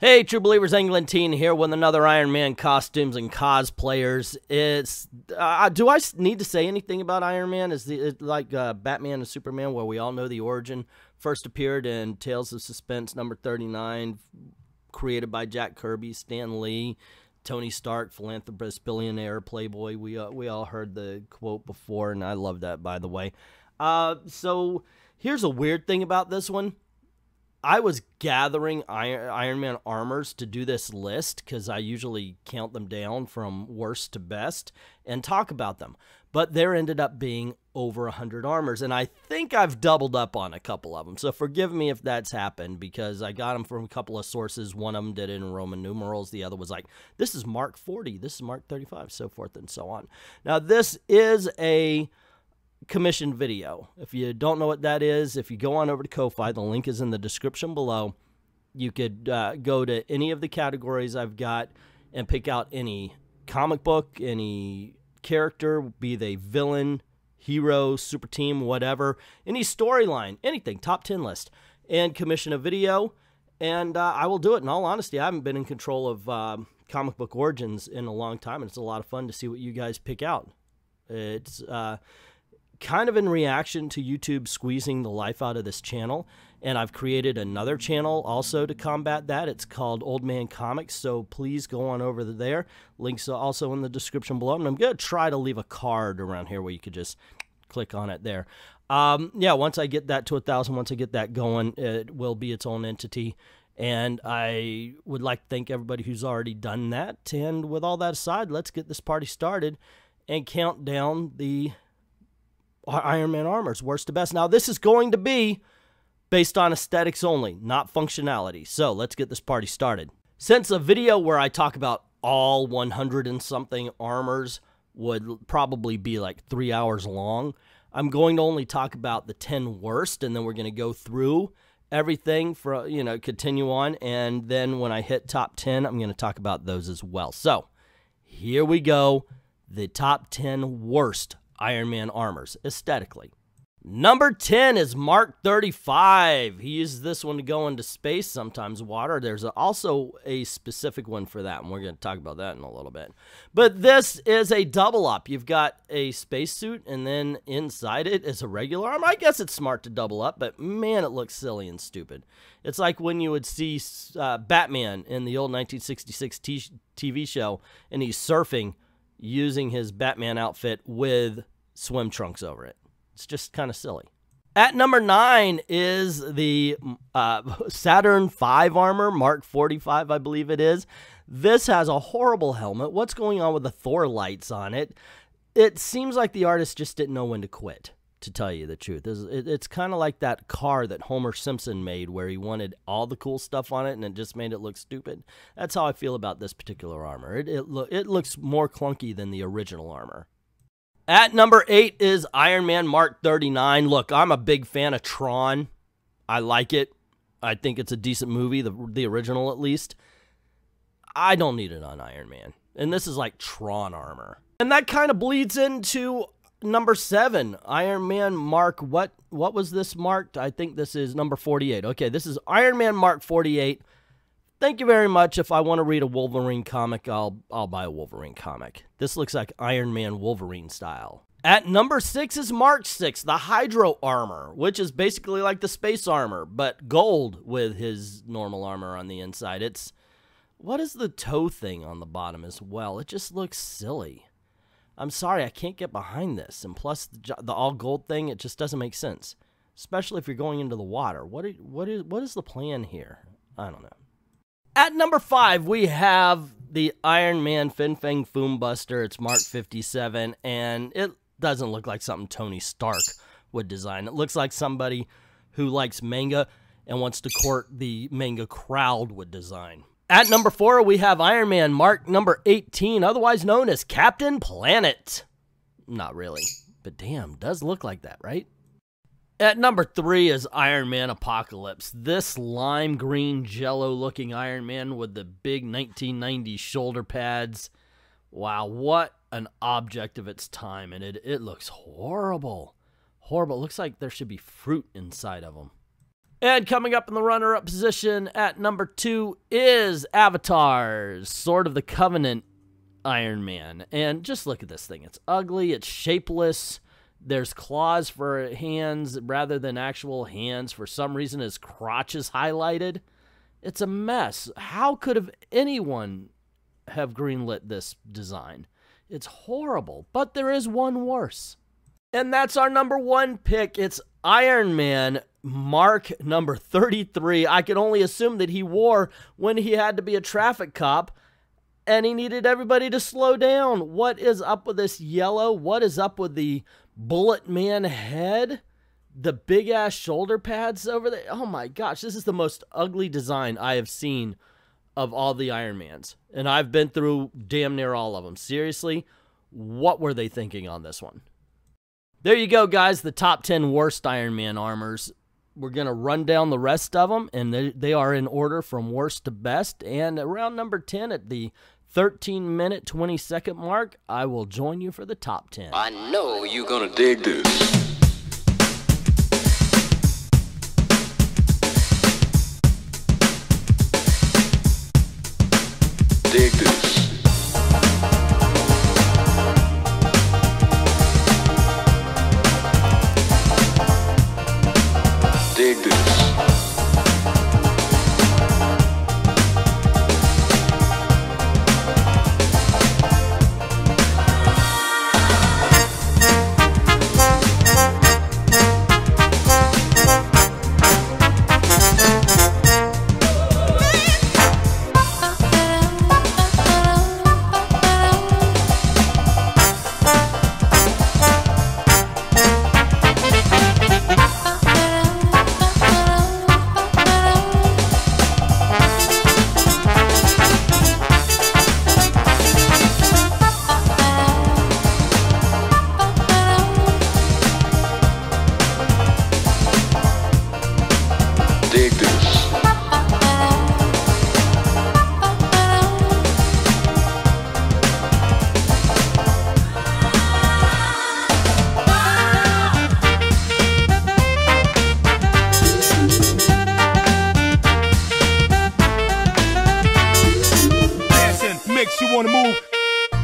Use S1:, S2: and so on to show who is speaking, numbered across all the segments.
S1: Hey, True Believers, Englanteen here with another Iron Man costumes and cosplayers. It's do I need to say anything about Iron Man? Is it like Batman and Superman, where we all know the origin? First appeared in Tales of Suspense number 39, created by Jack Kirby, Stan Lee, Tony Stark, philanthropist, billionaire, playboy. We all heard the quote before, and I love that, by the way. So here's a weird thing about this one. I was gathering Iron Man armors to do this list because I usually count them down from worst to best and talk about them. But there ended up being over 100 armors, and I think I've doubled up on a couple of them. So forgive me if that's happened because I got them from a couple of sources. One of them did it in Roman numerals. The other was like, this is Mark 40, this is Mark 35, so forth and so on. Now, this is a commissioned video. If you don't know what that is, if you go on over to Ko-Fi, the link is in the description below. You could go to any of the categories I've got and pick out any comic book, any character, be they villain, hero, super team, whatever, any storyline, anything, top 10 list, and commission a video, and I will do it. In all honesty, I haven't been in control of comic book origins in a long time, and it's a lot of fun to see what you guys pick out. It's kind of in reaction to YouTube squeezing the life out of this channel, and I've created another channel also to combat that. It's called Old Man Comics, so please go on over there. Links are also in the description below, and I'm going to try to leave a card around here where you could just click on it there. Yeah, once I get that to 1,000, once I get that going, it will be its own entity, and I would like to thank everybody who's already done that. And with all that aside, let's get this party started and count down the Iron Man armors, worst to best. Now, this is going to be based on aesthetics only, not functionality. So let's get this party started. Since a video where I talk about all 100 and something armors would probably be like 3 hours long, I'm going to only talk about the 10 worst, and then we're going to go through everything for, continue on. And then when I hit top 10, I'm going to talk about those as well. So here we go. The top 10 worst Iron Man armors, aesthetically. Number 10 is Mark 35. He uses this one to go into space, sometimes water. There's also a specific one for that, and we're going to talk about that in a little bit. But this is a double up. You've got a spacesuit, and then inside it is a regular arm. I guess it's smart to double up, but man, it looks silly and stupid. It's like when you would see Batman in the old 1966 TV show, and he's surfing using his Batman outfit with swim trunks over it. It's just kind of silly. At number 9 is the Saturn V armor, Mark 45, I believe it is. This has a horrible helmet. What's going on with the Thor lights on it? It seems like the artist just didn't know when to quit, to tell you the truth. It's kind of like that car that Homer Simpson made where he wanted all the cool stuff on it and it just made it look stupid. That's how I feel about this particular armor. It looks more clunky than the original armor. At number 8 is Iron Man Mark 39. Look, I'm a big fan of Tron. I like it. I think it's a decent movie, the original at least. I don't need it on Iron Man. And this is like Tron armor. And that kind of bleeds into number 7, Iron Man Mark, what was this marked? I think this is number 48. Okay, this is Iron Man Mark 48. Thank you very much. If I want to read a Wolverine comic, I'll buy a Wolverine comic. This looks like Iron Man Wolverine style. At number 6 is Mark 6, the Hydro armor, which is basically like the space armor, but gold with his normal armor on the inside. What is the toe thing on the bottom as well? It just looks silly. I'm sorry, I can't get behind this. And plus, the all-gold thing, it just doesn't make sense. Especially if you're going into the water. What is the plan here? I don't know. At number 5, we have the Iron Man Fin Fang Foom Buster. It's Mark 57, and it doesn't look like something Tony Stark would design. It looks like somebody who likes manga and wants to court the manga crowd would design. At number 4, we have Iron Man Mark number 18, otherwise known as Captain Planet. Not really, but damn, does look like that, right? At number 3 is Iron Man Apocalypse. This lime green jello looking Iron Man with the big 1990s shoulder pads. Wow, what an object of its time, and it looks horrible. Horrible. It looks like there should be fruit inside of them. And coming up in the runner-up position at number 2 is Avatar's Sword of the Covenant Iron Man. And just look at this thing. It's ugly. It's shapeless. There's claws for hands rather than actual hands. For some reason, his crotch is highlighted. It's a mess. How could have anyone have greenlit this design? It's horrible, but there is one worse. And that's our number 1 pick. It's Iron Man Mark number 33. I can only assume that he wore when he had to be a traffic cop and he needed everybody to slow down. What is up with this yellow? What is up with the Bullet Man head? The big ass shoulder pads over there. Oh my gosh, this is the most ugly design I have seen of all the Iron Mans. And I've been through damn near all of them. Seriously, what were they thinking on this one? There you go, guys. The top 10 worst Iron Man armors. We're going to run down the rest of them, and they are in order from worst to best. And around number 10 at the 13-minute, 20-second mark, I will join you for the top 10.
S2: I know you're going to dig this. Dig this. Dig this.
S3: You wanna move,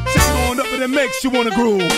S3: shake it on up and it makes you wanna groove.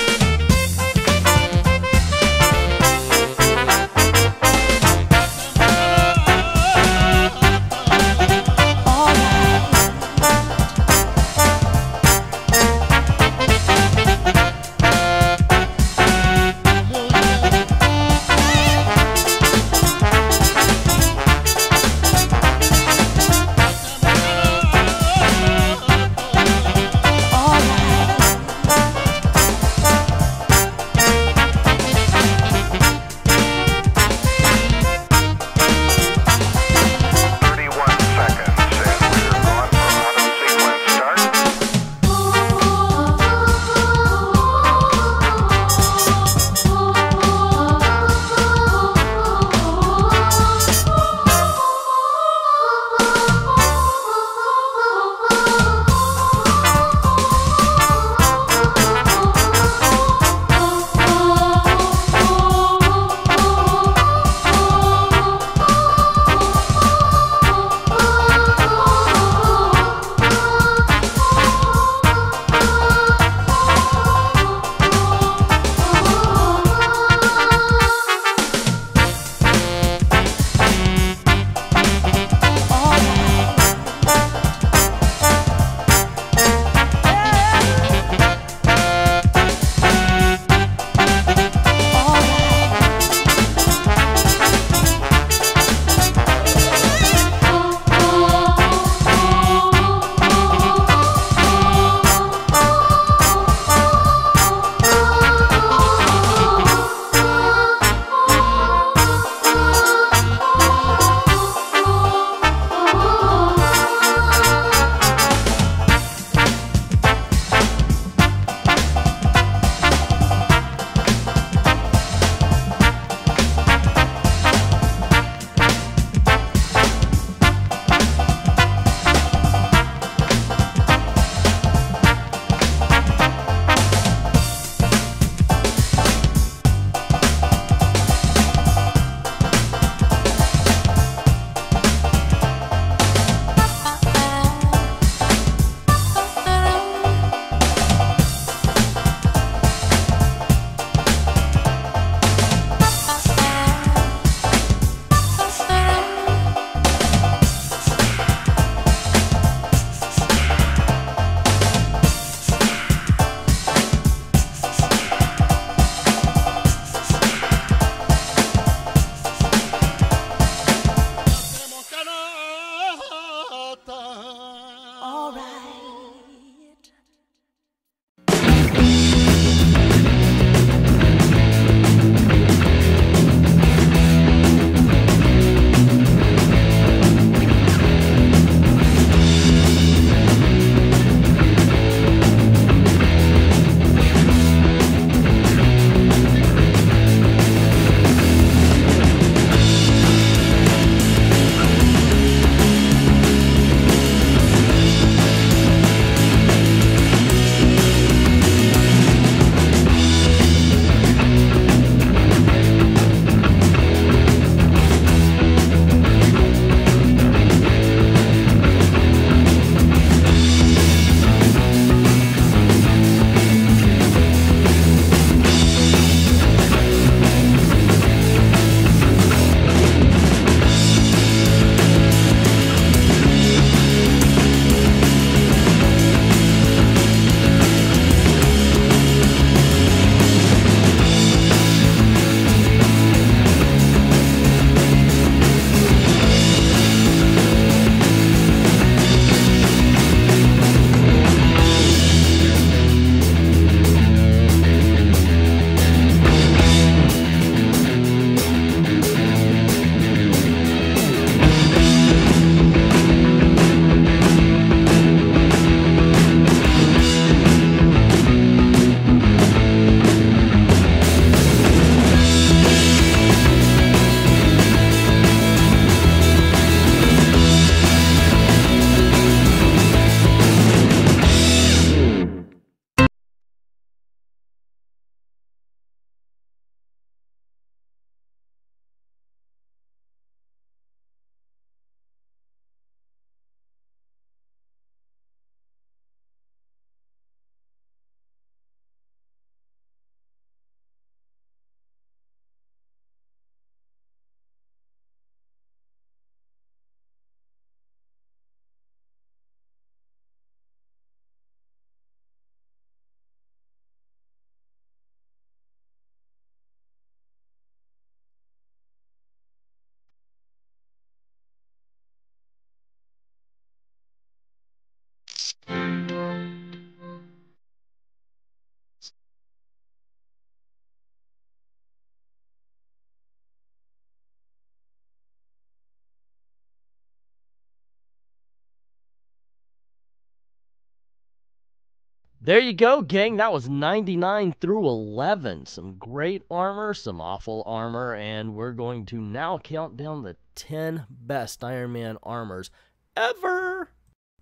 S1: There you go, gang. That was 99 through 11. Some great armor, some awful armor, and we're going to now count down the 10 best Iron Man armors ever.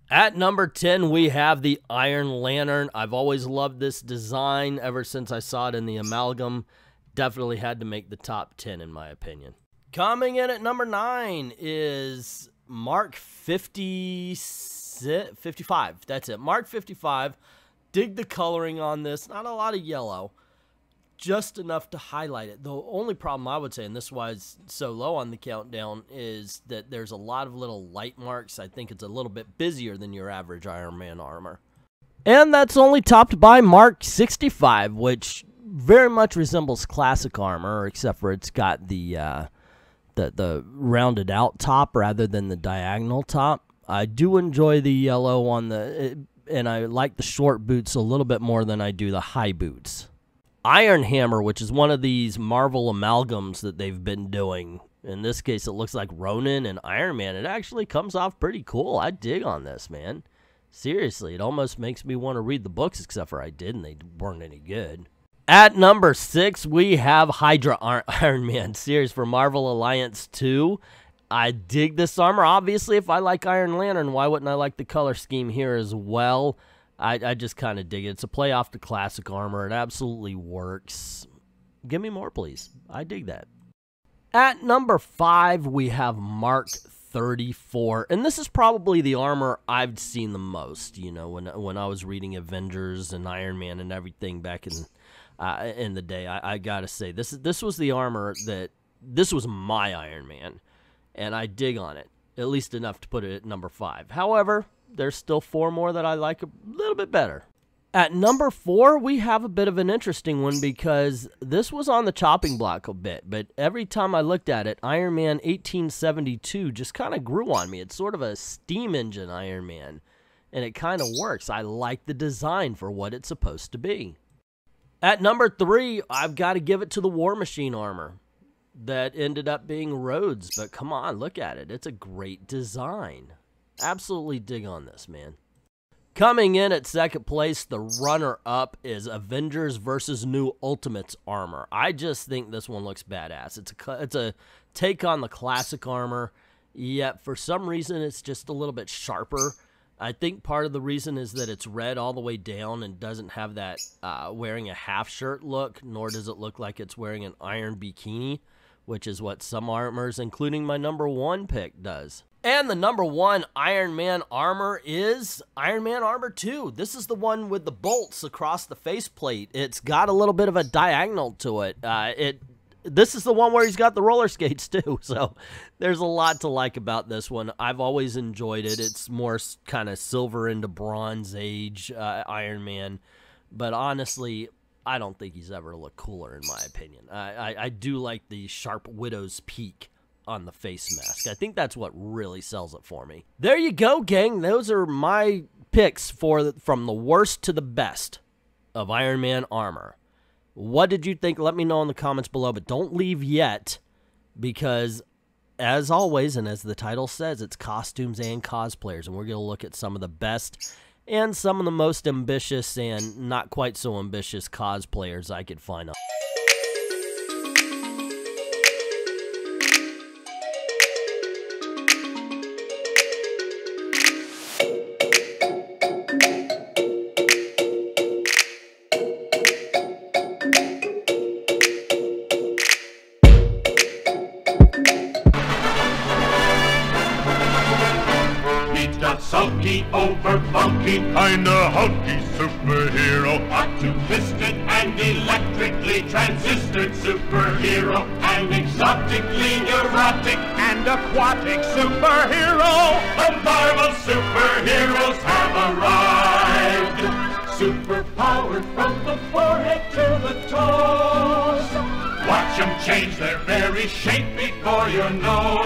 S1: At number 10, we have the Iron Lantern. I've always loved this design ever since I saw it in the Amalgam. Definitely had to make the top 10 in my opinion. Coming in at number 9 is Mark 55. That's it. Mark 55. Dig the coloring on this. Not a lot of yellow. Just enough to highlight it. The only problem I would say, and this is why it's so low on the countdown, is that there's a lot of little light marks. I think it's a little bit busier than your average Iron Man armor. And that's only topped by Mark 65, which very much resembles classic armor, except for it's got the rounded out top rather than the diagonal top. I do enjoy the yellow on and I like the short boots a little bit more than I do the high boots. Iron Hammer, which is one of these Marvel amalgams that they've been doing. In this case, it looks like Ronin and Iron Man. It actually comes off pretty cool. I dig on this, man. Seriously, it almost makes me want to read the books, except for I did, and they weren't any good. At number 6, we have Hydra Iron Man series for Marvel Alliance 2. I dig this armor. Obviously, if I like Iron Lantern, why wouldn't I like the color scheme here as well? I just kind of dig it. It's a play off the classic armor. It absolutely works. Give me more, please. I dig that. At number 5, we have Mark 34. And this is probably the armor I've seen the most, you know, when I was reading Avengers and Iron Man and everything back in the day. I got to say, this was the armor this was my Iron Man. And I dig on it, at least enough to put it at number 5. However, there's still 4 more that I like a little bit better. At number 4, we have a bit of an interesting one because this was on the chopping block a bit, but every time I looked at it, Iron Man 1872 just kind of grew on me. It's sort of a steam engine Iron Man. and it kind of works. I like the design for what it's supposed to be. At number 3, I've got to give it to the War Machine armor. That ended up being Rhodes, but come on, look at it. It's a great design. Absolutely dig on this, man. Coming in at second place, the runner-up is Avengers vs. New Ultimates armor. I just think this one looks badass. It's a take on the classic armor, yet for some reason it's just a little bit sharper. I think part of the reason is that it's red all the way down and doesn't have that wearing a half shirt look, nor does it look like it's wearing an iron bikini, which is what some armors, including my number 1 pick, does. And the number 1 Iron Man armor is Iron Man Armor 2. This is the one with the bolts across the faceplate. It's got a little bit of a diagonal to it. This is the one where he's got the roller skates too, so there's a lot to like about this one. I've always enjoyed it. It's more kind of silver into Bronze Age Iron Man, but honestly, I don't think he's ever looked cooler in my opinion. I do like the sharp widow's peak on the face mask. I think that's what really sells it for me. There you go, gang. Those are my picks from the worst to the best of Iron Man armor. What did you think? Let me know in the comments below, but don't leave yet, because as always, and as the title says, it's costumes and cosplayers, and we're going to look at some of the best and some of the most ambitious and not quite so ambitious cosplayers I could find on.
S4: Sulky, over bulky, kinda hulky superhero, optimistic and electrically transistored superhero, an exotically neurotic and aquatic superhero. The Marvel superheroes have arrived, superpowered from the forehead to the toes. Watch them change their very shape before your nose.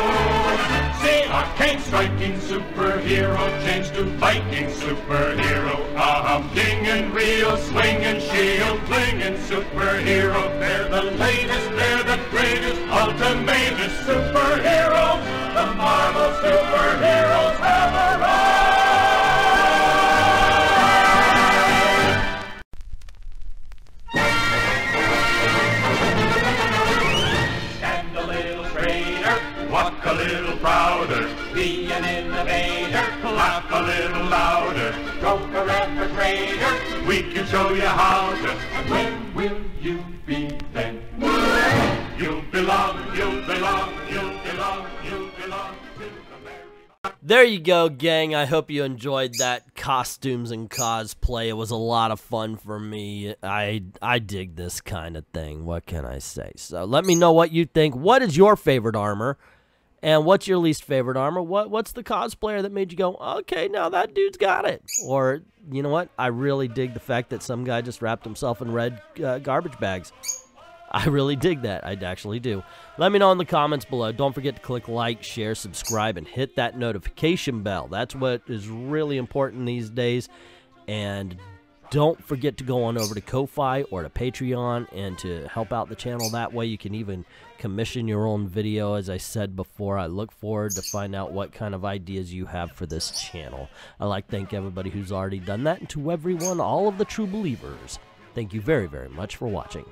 S4: See arcane striking superhero change to Viking superhero. A humdinging, real swinging, shield flinging superhero. They're the latest, they're the greatest, ultimatest superheroes. The Marvel superheroes have arrived. Walk a little prouder, be an innovator, laugh a little louder, go forever greater. We can show you how to, and when will you be then? You belong, you belong, you belong, you belong to the very...
S1: There you go, gang. I hope you enjoyed that costumes and cosplay. It was a lot of fun for me. I dig this kind of thing. What can I say? So let me know what you think. What is your favorite armor? And what's your least favorite armor? What's the cosplayer that made you go, okay, now that dude's got it? Or, you know what? I really dig the fact that some guy just wrapped himself in red garbage bags. I really dig that. I actually do. Let me know in the comments below. Don't forget to click like, share, subscribe, and hit that notification bell. That's what is really important these days. And don't forget to go on over to Ko-Fi or to Patreon and to help out the channel that way. You can even commission your own video. As I said before, I look forward to find out what kind of ideas you have for this channel. I'd like to thank everybody who's already done that, and to everyone, all of the true believers, thank you very, very much for watching.